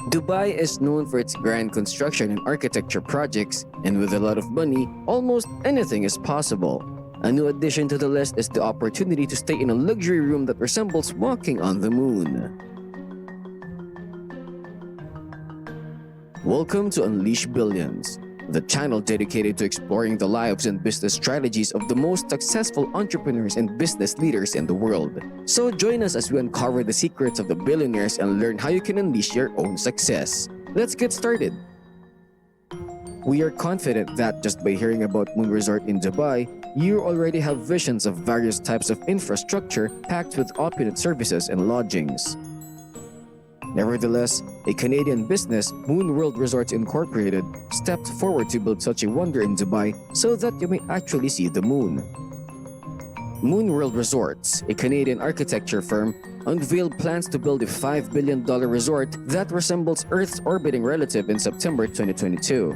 Dubai is known for its grand construction and architecture projects, and with a lot of money, almost anything is possible. A new addition to the list is the opportunity to stay in a luxury room that resembles walking on the moon. Welcome to Unleash Billions, the channel dedicated to exploring the lives and business strategies of the most successful entrepreneurs and business leaders in the world. So join us as we uncover the secrets of the billionaires and learn how you can unleash your own success. Let's get started. We are confident that just by hearing about Moon Resort in Dubai, you already have visions of various types of infrastructure packed with opulent services and lodgings. Nevertheless, a Canadian business, Moon World Resorts Incorporated, stepped forward to build such a wonder in Dubai so that you may actually see the moon. Moon World Resorts, a Canadian architecture firm, unveiled plans to build a $5 billion resort that resembles Earth's orbiting relative in September 2022.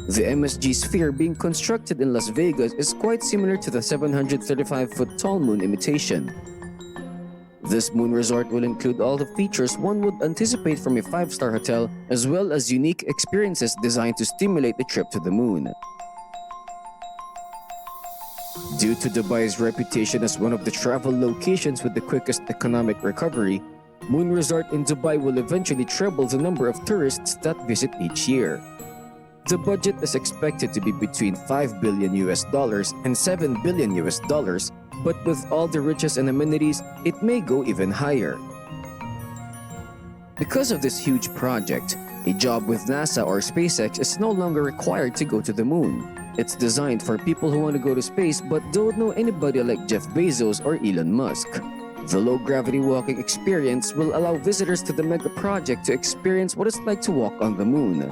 The MSG Sphere being constructed in Las Vegas is quite similar to the 735-foot tall moon imitation. This moon resort will include all the features one would anticipate from a 5-star hotel, as well as unique experiences designed to stimulate the trip to the moon. Due to Dubai's reputation as one of the travel locations with the quickest economic recovery, Moon Resort in Dubai will eventually treble the number of tourists that visit each year. The budget is expected to be between $5 billion and $7 billion, but with all the riches and amenities, it may go even higher. Because of this huge project, a job with NASA or SpaceX is no longer required to go to the moon. It's designed for people who want to go to space but don't know anybody like Jeff Bezos or Elon Musk. The low-gravity walking experience will allow visitors to the megaproject to experience what it's like to walk on the moon.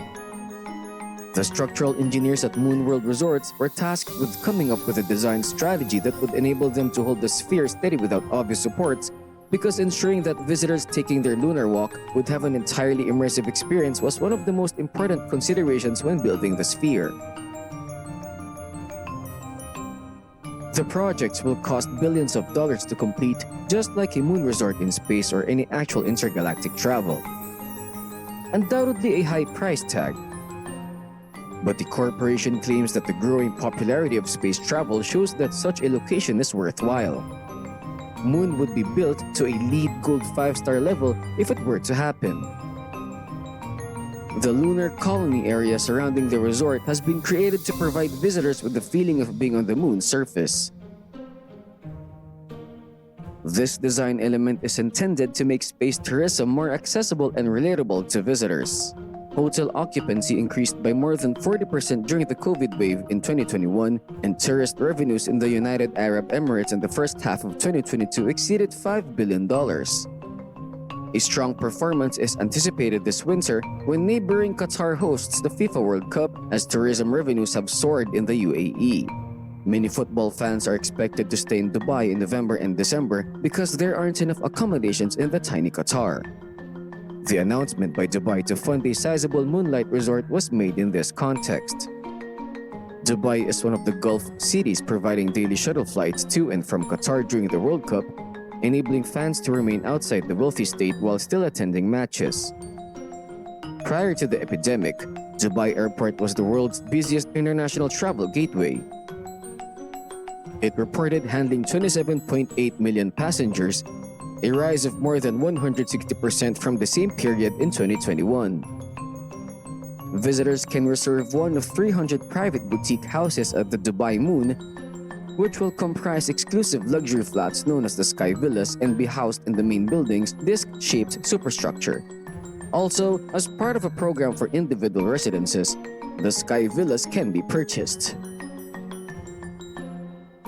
The structural engineers at Moon World Resorts were tasked with coming up with a design strategy that would enable them to hold the sphere steady without obvious supports, because ensuring that visitors taking their lunar walk would have an entirely immersive experience was one of the most important considerations when building the sphere. The projects will cost billions of dollars to complete, just like a moon resort in space or any actual intergalactic travel. Undoubtedly a high price tag. But the corporation claims that the growing popularity of space travel shows that such a location is worthwhile. Moon would be built to a LEED Gold 5-star level if it were to happen. The lunar colony area surrounding the resort has been created to provide visitors with the feeling of being on the moon's surface. This design element is intended to make space tourism more accessible and relatable to visitors. Hotel occupancy increased by more than 40% during the COVID wave in 2021, and tourist revenues in the United Arab Emirates in the first half of 2022 exceeded $5 billion. A strong performance is anticipated this winter when neighboring Qatar hosts the FIFA World Cup, as tourism revenues have soared in the UAE. Many football fans are expected to stay in Dubai in November and December because there aren't enough accommodations in the tiny Qatar. The announcement by Dubai to fund a sizable moonlight resort was made in this context. Dubai is one of the Gulf cities providing daily shuttle flights to and from Qatar during the World Cup, enabling fans to remain outside the wealthy state while still attending matches. Prior to the epidemic, Dubai Airport was the world's busiest international travel gateway. It reported handling 27.8 million passengers, a rise of more than 160% from the same period in 2021. Visitors can reserve one of 300 private boutique houses at the Dubai Moon, which will comprise exclusive luxury flats known as the Sky Villas and be housed in the main building's disc-shaped superstructure. Also, as part of a program for individual residences, the Sky Villas can be purchased.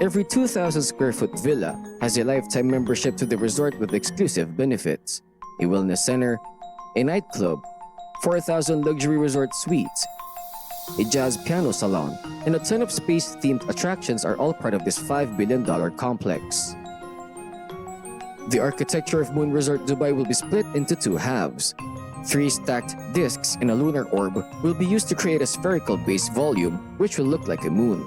Every 2,000 square foot villa has a lifetime membership to the resort with exclusive benefits: a wellness center, a nightclub, 4,000 luxury resort suites, a jazz piano salon, and a ton of space-themed attractions are all part of this $5 billion complex. The architecture of Moon Resort Dubai will be split into two halves. 3 stacked discs in a lunar orb will be used to create a spherical base volume, which will look like a moon.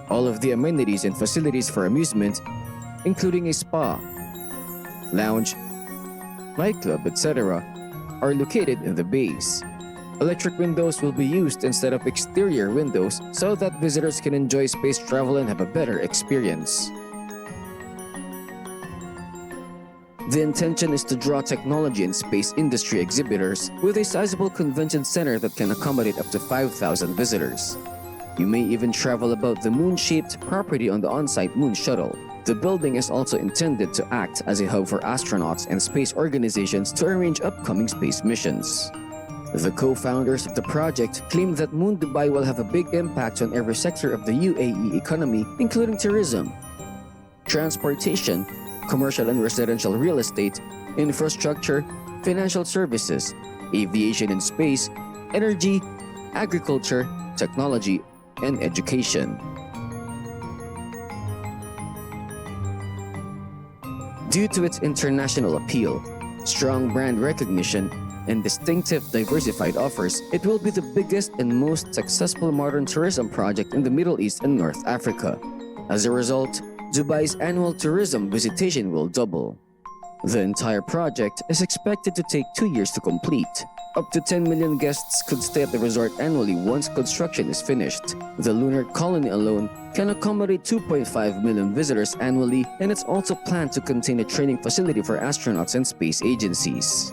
All of the amenities and facilities for amusement, including a spa, lounge, nightclub, etc., are located in the base. Electric windows will be used instead of exterior windows so that visitors can enjoy space travel and have a better experience. The intention is to draw technology and space industry exhibitors with a sizable convention center that can accommodate up to 5,000 visitors. You may even travel about the moon-shaped property on the on-site moon shuttle. The building is also intended to act as a hub for astronauts and space organizations to arrange upcoming space missions. The co-founders of the project claim that Moon Dubai will have a big impact on every sector of the UAE economy, including tourism, transportation, commercial and residential real estate, infrastructure, financial services, aviation and space, energy, agriculture, technology, and education. Due to its international appeal, strong brand recognition, and distinctive diversified offers, it will be the biggest and most successful modern tourism project in the Middle East and North Africa. As a result, Dubai's annual tourism visitation will double. The entire project is expected to take 2 years to complete. Up to 10 million guests could stay at the resort annually once construction is finished. The lunar colony alone can accommodate 2.5 million visitors annually, and it's also planned to contain a training facility for astronauts and space agencies.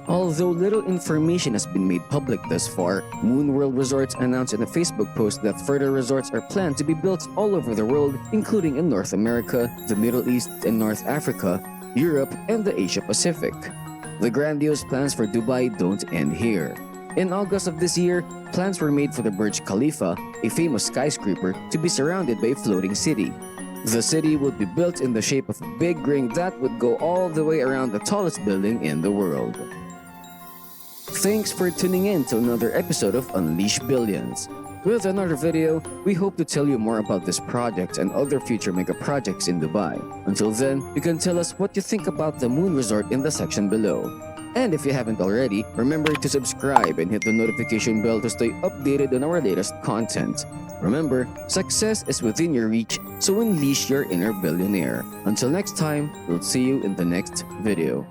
Although little information has been made public thus far, Moon World Resorts announced in a Facebook post that further resorts are planned to be built all over the world, including in North America, the Middle East and North Africa, Europe, and the Asia Pacific. The grandiose plans for Dubai don't end here. In August of this year, plans were made for the Burj Khalifa, a famous skyscraper, to be surrounded by a floating city. The city would be built in the shape of a big ring that would go all the way around the tallest building in the world. Thanks for tuning in to another episode of Unleash Billions. With another video, we hope to tell you more about this project and other future mega projects in Dubai. Until then, you can tell us what you think about the Moon Resort in the section below. And if you haven't already, remember to subscribe and hit the notification bell to stay updated on our latest content. Remember, success is within your reach, so unleash your inner billionaire. Until next time, we'll see you in the next video.